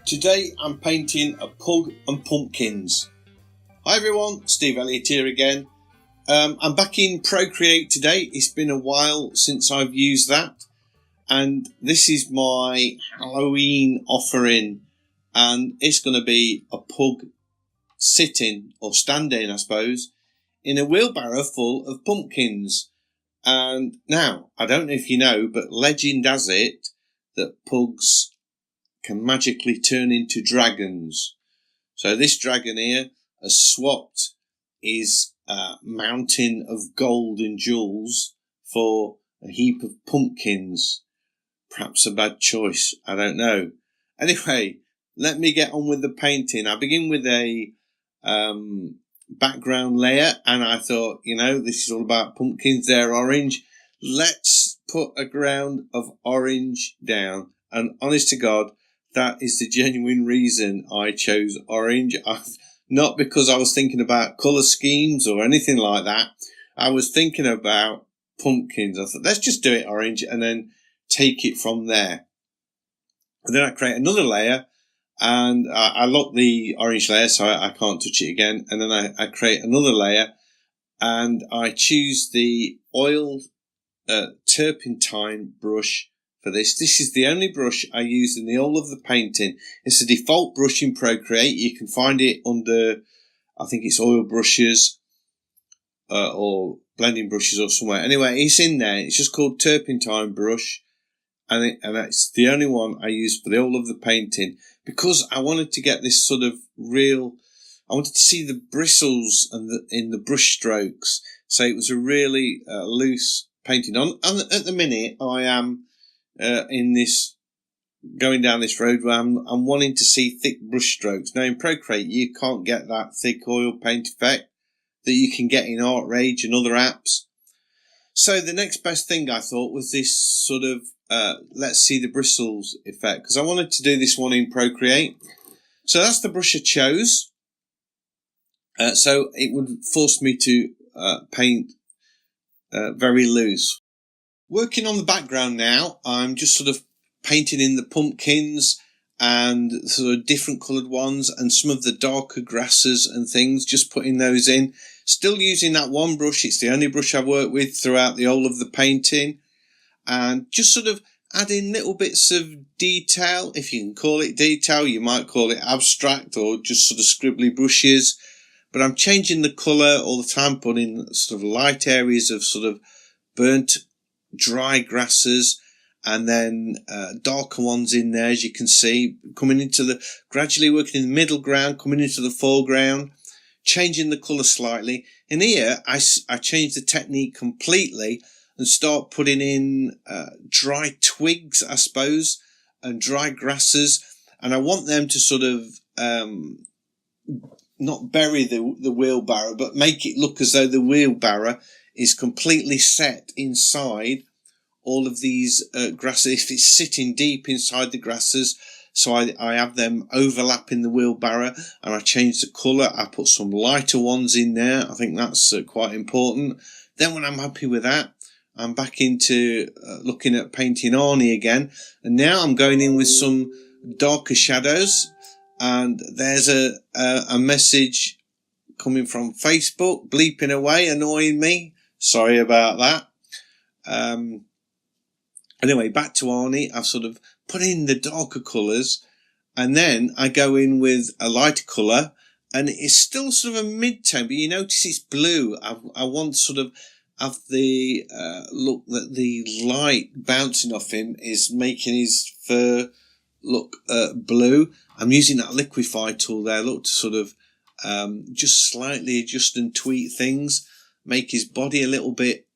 Today I'm painting a pug and pumpkins. Hi everyone, Steve Elliott here again. I'm back in Procreate today. It's been a while since I've used that, and this is my Halloween offering, and it's going to be a pug sitting or standing, I suppose, in a wheelbarrow full of pumpkins. And now, I don't know if you know, but legend has it that pugs can magically turn into dragons. So this dragon here has swapped his mountain of gold and jewels for a heap of pumpkins. Perhaps a bad choice, I don't know. Anyway, let me get on with the painting. I begin with a background layer, and I thought, this is all about pumpkins. They're orange. Let's put a ground of orange down. And honest to God, that is the genuine reason I chose orange. Not because I was thinking about colour schemes or anything like that. I was thinking about pumpkins. I thought, let's just do it orange and then take it from there. And then I create another layer, and I lock the orange layer so I can't touch it again. And then I create another layer, and I choose the oil turpentine brush for this. This is the only brush I use in the whole of the painting. It's a default brush in Procreate. You can find it under, I think it's oil brushes or blending brushes or somewhere. Anyway, it's in there. It's just called turpentine brush, and that's the only one I use for the whole of the painting, because I wanted to get this sort of real. I wanted to see the bristles in the brush strokes. So it was a really loose painting. At the minute, I am in this, going down this road where I'm wanting to see thick brush strokes. Now in Procreate, you can't get that thick oil paint effect that you can get in Art Rage and other apps. So the next best thing I thought was this sort of, let's see the bristles effect, because I wanted to do this one in Procreate. So that's the brush I chose. So it would force me to paint very loose. Working on the background now, I'm just sort of painting in the pumpkins and sort of different coloured ones and some of the darker grasses and things, just putting those in. Still using that one brush. It's the only brush I've worked with throughout the whole of the painting. And just sort of adding little bits of detail, if you can call it detail. You might call it abstract or just sort of scribbly brushes. But I'm changing the colour all the time, putting sort of light areas of sort of burnt dry grasses, and then darker ones in there, as you can see, coming into gradually working in the middle ground, coming into the foreground, changing the colour slightly. And here I change the technique completely and start putting in dry twigs, I suppose, and dry grasses, and I want them to sort of not bury the wheelbarrow, but make it look as though the wheelbarrow is completely set inside all of these grasses. If it's sitting deep inside the grasses, so I have them overlapping the wheelbarrow, and I change the colour. I put some lighter ones in there. I think that's quite important. Then when I'm happy with that, I'm back into looking at painting Arnie again, and now I'm going in with some darker shadows. And there's a message coming from Facebook, bleeping away, annoying me. Sorry about that. Anyway, back to Arnie. I've sort of put in the darker colours, and then I go in with a lighter colour, and it's still sort of a mid-tone, but you notice it's blue. I want to sort of have the look that the light bouncing off him is making his fur look blue. I'm using that liquify tool there, look, to sort of just slightly adjust and tweak things, make his body a little bit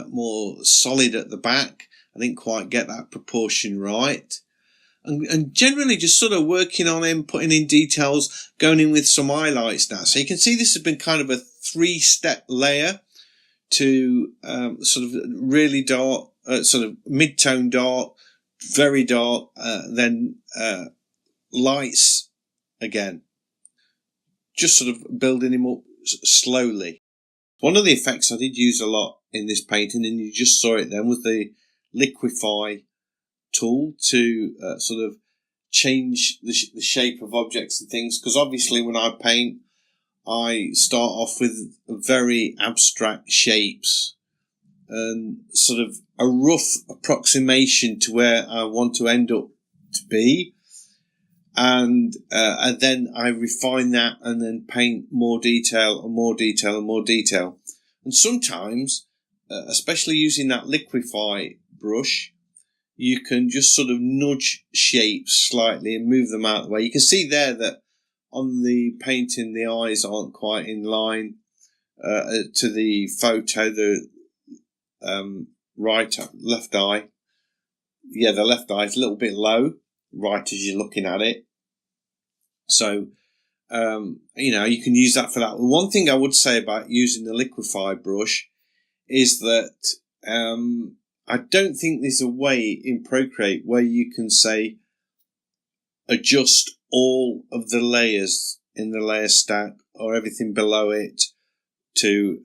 more solid at the back. I didn't quite get that proportion right. And generally just sort of working on him, putting in details, going in with some highlights now. So you can see this has been kind of a 3-step layer to sort of really dark, sort of mid-tone dark, very dark, then lights again. Just sort of building him up slowly. One of the effects I did use a lot in this painting, and you just saw it then, was the liquify tool to sort of change the shape of objects and things, because obviously when I paint, I start off with very abstract shapes and sort of a rough approximation to where I want to end up to be. And then I refine that and then paint more detail and more detail and more detail. And sometimes, especially using that liquify brush, you can just sort of nudge shapes slightly and move them out of the way. You can see there that on the painting, the eyes aren't quite in line to the photo. The left eye. Yeah, the left eye is a little bit low, right as you're looking at it. So, you can use that for that. One thing I would say about using the liquify brush is that I don't think there's a way in Procreate where you can say adjust all of the layers in the layer stack or everything below it to,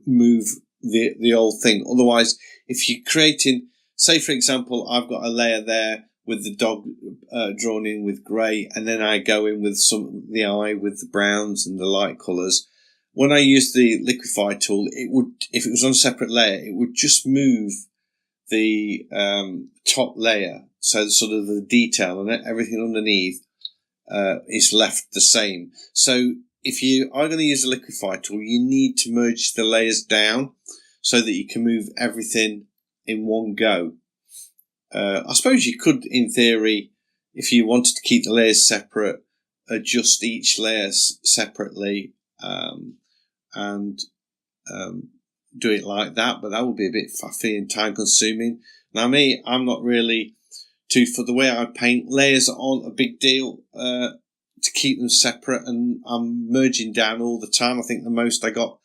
move the whole thing. Otherwise, if you're creating, say for example, I've got a layer there with the dog drawn in with grey, and then I go in with the eye with the browns and the light colours. When I use the liquify tool, it would, if it was on a separate layer, it would just move the top layer, so sort of the detail and everything underneath is left the same. So if you are going to use a liquify tool, you need to merge the layers down so that you can move everything in one go. I suppose you could, in theory, if you wanted to keep the layers separate, adjust each layer separately and do it like that, but that would be a bit faffy and time consuming. Now me, I'm not really for the way I paint, layers aren't a big deal to keep them separate, and I'm merging down all the time. I think the most I got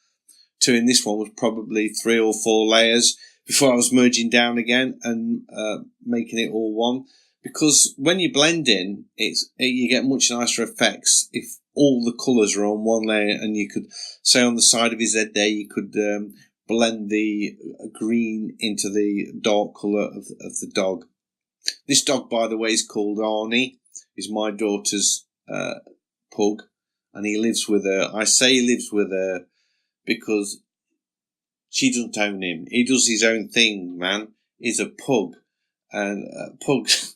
to in this one was probably 3 or 4 layers before I was merging down again and making it all one. Because when you blend in, you get much nicer effects if all the colours are on one layer, and you could, say on the side of his head there, you could blend the green into the dark colour of the dog. This dog, by the way, is called Arnie. He's my daughter's pug, and he lives with her. I say he lives with her because she doesn't own him. He does his own thing, man. He's a pug, and pugs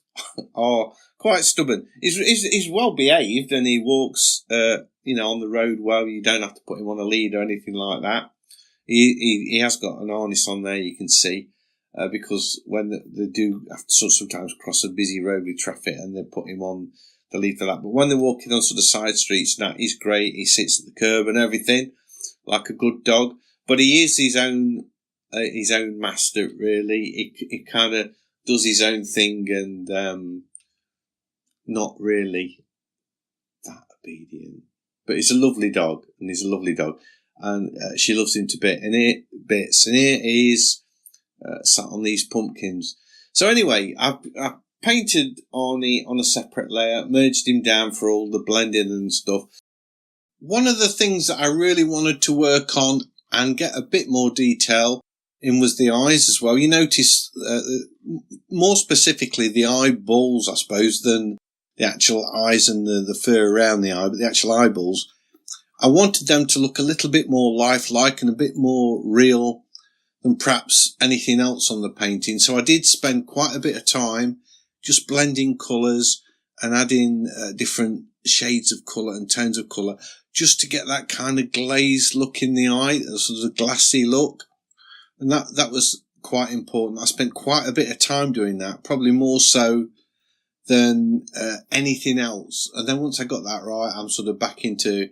are quite stubborn. He's well behaved, and he walks, on the road well. You don't have to put him on a lead or anything like that. He has got an harness on there, you can see, because when they do have to sometimes cross a busy road with traffic, and they put him on the lead for that. But when they're walking on sort of side streets, now he's great. He sits at the curb and everything, like a good dog. But he is his own master, really. He kind of does his own thing, and not really that obedient. But he's a lovely dog, and she loves him to bits. And here he is, sat on these pumpkins. So anyway, I painted Arnie on a separate layer, merged him down for all the blending and stuff. One of the things that I really wanted to work on and get a bit more detail in was the eyes as well. You notice, more specifically, the eyeballs, I suppose, than the actual eyes and the fur around the eye, but the actual eyeballs. I wanted them to look a little bit more lifelike and a bit more real than perhaps anything else on the painting. So I did spend quite a bit of time just blending colours and adding different shades of colour and tones of colour, just to get that kind of glazed look in the eye, a sort of glassy look. And that was quite important. I spent quite a bit of time doing that, probably more so than anything else. And then once I got that right, I'm sort of back into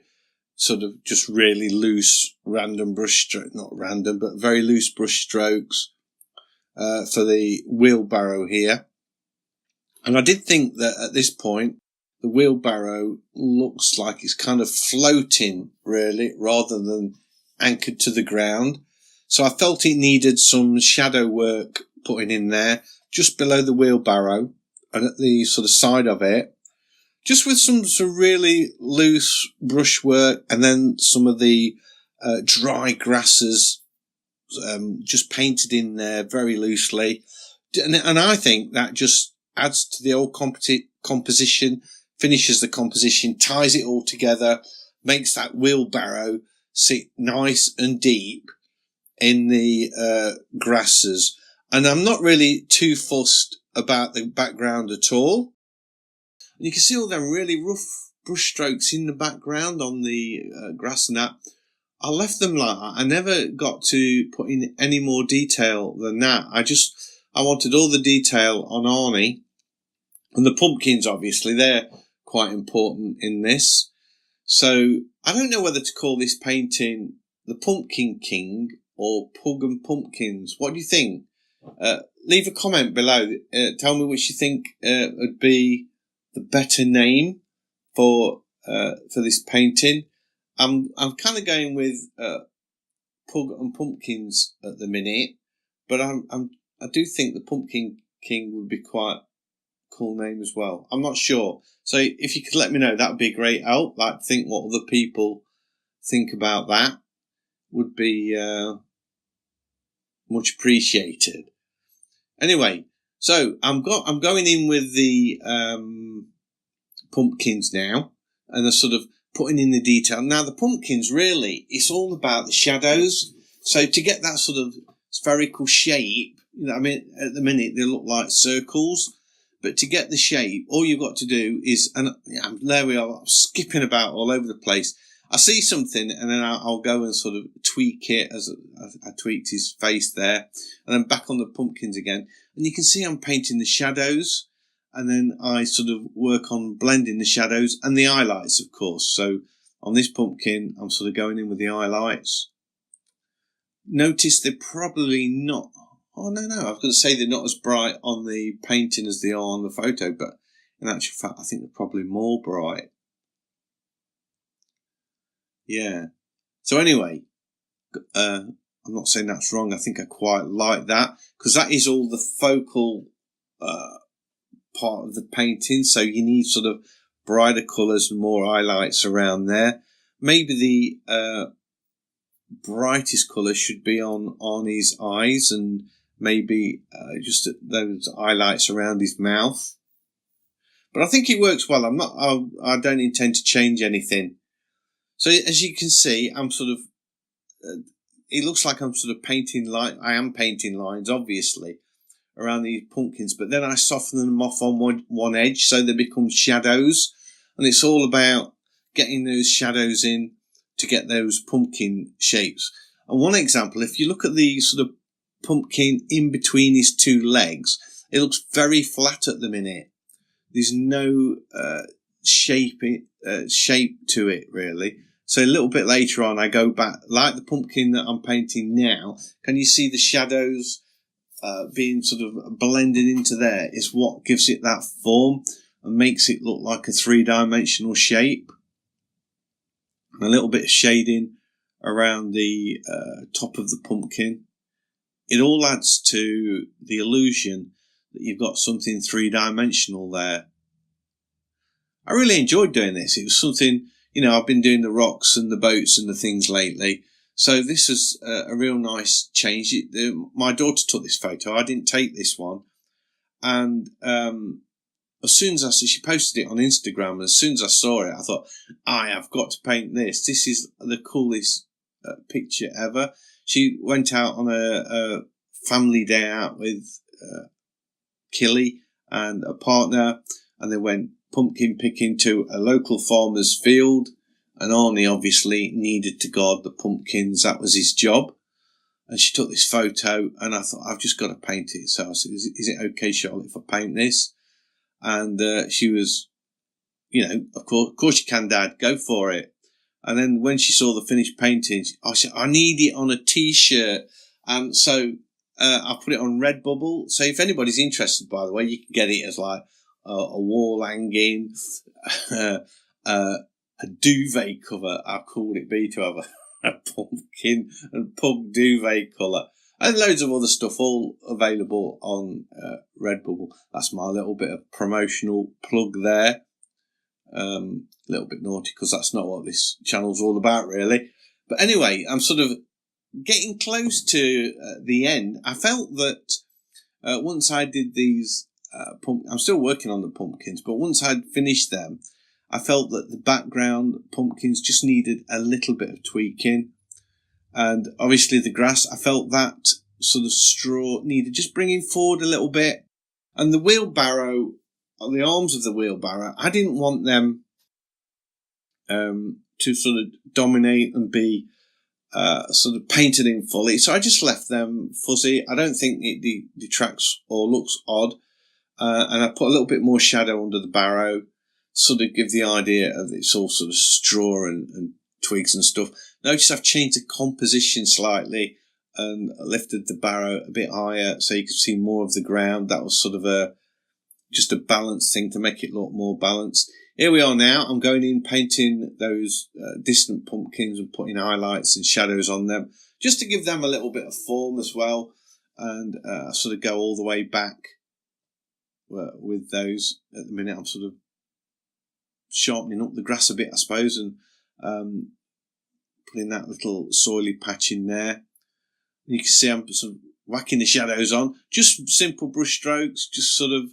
sort of just really loose, random brush stroke, not random, but very loose brush strokes for the wheelbarrow here. And I did think that at this point, the wheelbarrow looks like it's kind of floating, really, rather than anchored to the ground. So I felt it needed some shadow work putting in there, just below the wheelbarrow and at the sort of side of it, just with some really loose brushwork, and then some of the dry grasses just painted in there very loosely. And I think that just adds to the old composition, finishes the composition, ties it all together, makes that wheelbarrow sit nice and deep in the grasses. And I'm not really too fussed about the background at all. And you can see all them really rough brush strokes in the background on the grass and that. I left them like that. I never got to put in any more detail than that. I wanted all the detail on Arnie. And the pumpkins, obviously, they're quite important in this. So I don't know whether to call this painting the Pumpkin King or Pug and Pumpkins. What do you think? Leave a comment below. Tell me which you think would be the better name for this painting. I'm kind of going with Pug and Pumpkins at the minute, but I do think the Pumpkin King would be quite a cool name as well. I'm not sure. So if you could let me know, that would be a great help. Like, think what other people think about that would be much appreciated. Anyway, so I'm going in with the pumpkins now, and I'm sort of putting in the detail. Now the pumpkins, really, it's all about the shadows. So to get that sort of spherical shape, I mean, at the minute they look like circles, but to get the shape, all you've got to do is, and there we are, I'm skipping about all over the place. I see something and then I'll go and sort of tweak it, as I tweaked his face there, and then back on the pumpkins again. And you can see I'm painting the shadows, and then I sort of work on blending the shadows and the highlights, of course. So on this pumpkin, I'm sort of going in with the highlights. Notice they're probably not, oh no, I was going to say they're not as bright on the painting as they are on the photo, but in actual fact, I think they're probably more bright. Yeah. So anyway, I'm not saying that's wrong. I think I quite like that, because that is all the focal part of the painting. So you need sort of brighter colours and more highlights around there. Maybe the brightest colour should be on his eyes, and maybe just those highlights around his mouth. But I think it works well. I don't intend to change anything. So as you can see, I'm sort of, it looks like I'm sort of painting I am painting lines, obviously, around these pumpkins, but then I soften them off on one edge so they become shadows. And it's all about getting those shadows in to get those pumpkin shapes. And one example, if you look at the sort of pumpkin in between his two legs, it looks very flat at the minute. There's no shape to it, really. So a little bit later on, I go back, like the pumpkin that I'm painting now. Can you see the shadows being sort of blended into there? Is what gives it that form and makes it look like a three-dimensional shape. And a little bit of shading around the top of the pumpkin. It all adds to the illusion that you've got something three-dimensional there. I really enjoyed doing this. It was something, I've been doing the rocks and the boats and the things lately. So this is a real nice change. My daughter took this photo. I didn't take this one. And as soon as she posted it on Instagram, and as soon as I saw it, I thought, I have got to paint this. This is the coolest picture ever. She went out on a family day out with Killy and a partner, and they went pumpkin picking to a local farmer's field, and Arnie obviously needed to guard the pumpkins. That was his job. And she took this photo, and I thought, I've just got to paint it. So I said, is it okay, Charlotte, if I paint this? And she was, of course you can, Dad, go for it. And then when she saw the finished painting, I said, I need it on a t-shirt. And so I put it on Redbubble. So if anybody's interested, by the way, you can get it as like a wall hanging, a duvet cover. How cool would it be to have a pumpkin and pug duvet colour? And loads of other stuff, all available on Redbubble. That's my little bit of promotional plug there. A little bit naughty, because that's not what this channel's all about, really. But anyway, I'm sort of getting close to the end. I felt that once I did these I'm still working on the pumpkins, but once I'd finished them, I felt that the background pumpkins just needed a little bit of tweaking. And obviously the grass, I felt that sort of straw needed just bringing forward a little bit. And the wheelbarrow, the arms of the wheelbarrow, I didn't want them to sort of dominate and be sort of painted in fully. So I just left them fuzzy. I don't think it detracts or looks odd. And I put a little bit more shadow under the barrow, sort of give the idea of it's all sort of straw and twigs and stuff. Notice I've changed the composition slightly and lifted the barrow a bit higher so you can see more of the ground. That was sort of just a balance thing to make it look more balanced. Here we are now. I'm going in painting those distant pumpkins and putting highlights and shadows on them just to give them a little bit of form as well, and sort of go all the way back with those. At the minute I'm sort of sharpening up the grass a bit, I suppose, and putting that little soily patch in there. You can see I'm sort of whacking the shadows on. Just simple brush strokes, just sort of,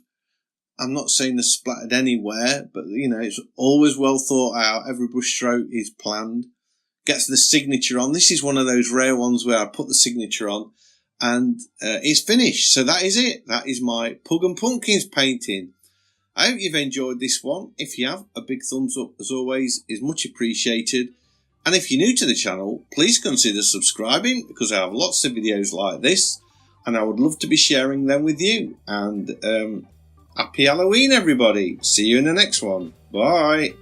I'm not saying they're splattered anywhere, but you know, it's always well thought out. Every brush stroke is planned. Gets the signature on. This is one of those rare ones where I put the signature on and it's finished. So that is it. That is my Pug and Pumpkins painting. I hope you've enjoyed this one. If you have, a big thumbs up as always is much appreciated. And if you're new to the channel, please consider subscribing because I have lots of videos like this and I would love to be sharing them with you. And happy Halloween, everybody. See you in the next one. Bye.